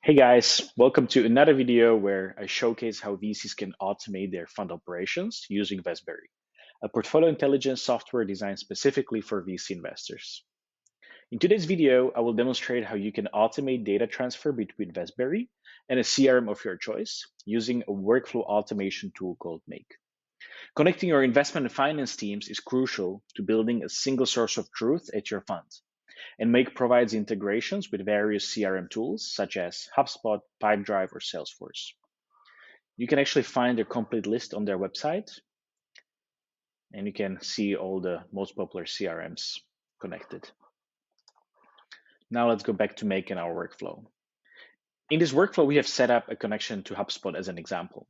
Hey guys, welcome to another video where I showcase how VCs can automate their fund operations using Vestberry, a portfolio intelligence software designed specifically for VC investors. In today's video, I will demonstrate how you can automate data transfer between Vestberry and a CRM of your choice using a workflow automation tool called Make. Connecting your investment and finance teams is crucial to building a single source of truth at your fund. And Make provides integrations with various CRM tools such as HubSpot, Pipedrive, or Salesforce. You can actually find their complete list on their website, and you can see all the most popular CRMs connected. Now let's go back to Make in our workflow. In this workflow, we have set up a connection to HubSpot as an example.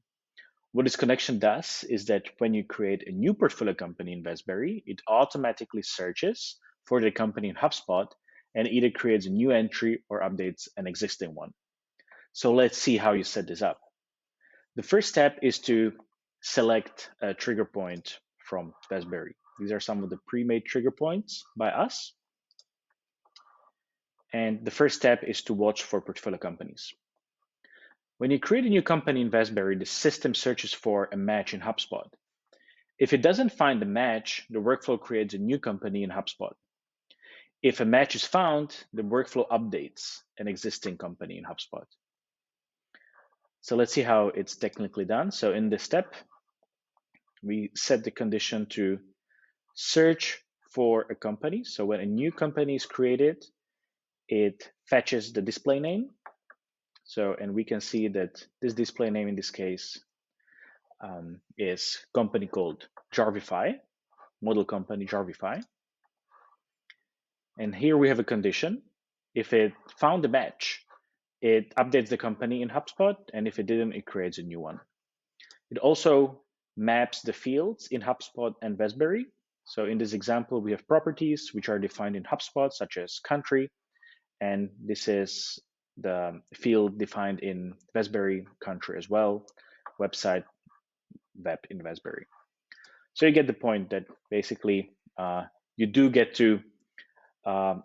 What this connection does is that when you create a new portfolio company in Vestberry, it automatically searches for the company in HubSpot and either creates a new entry or updates an existing one. So let's see how you set this up. The first step is to select a trigger point from Vestberry. These are some of the pre-made trigger points by us. And the first step is to watch for portfolio companies. When you create a new company in Vestberry, the system searches for a match in HubSpot. If it doesn't find the match, the workflow creates a new company in HubSpot. If a match is found, the workflow updates an existing company in HubSpot. So let's see how it's technically done. So in this step, we set the condition to search for a company. So when a new company is created, it fetches the display name. And we can see that this display name in this case is company called Jarvify, model company Jarvify. And here we have a condition. If it found a match, it updates the company in HubSpot, and if it didn't, it creates a new one. It also maps the fields in HubSpot and Vestberry. So in this example, we have properties which are defined in HubSpot, such as country, and this is the field defined in Vestberry country as well, website, web in Vestberry. So you get the point that basically you do get to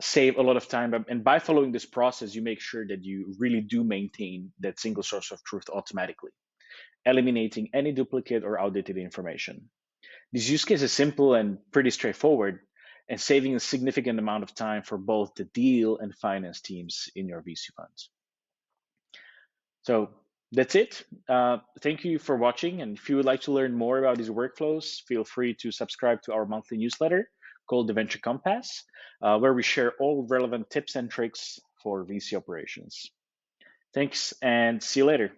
save a lot of time. And by following this process, you make sure that you really do maintain that single source of truth automatically, eliminating any duplicate or outdated information. This use case is simple and pretty straightforward, and saving a significant amount of time for both the deal and finance teams in your VC funds. So that's it. Thank you for watching. And if you would like to learn more about these workflows, feel free to subscribe to our monthly newsletter called the Venture Compass, where we share all relevant tips and tricks for VC operations. Thanks and see you later.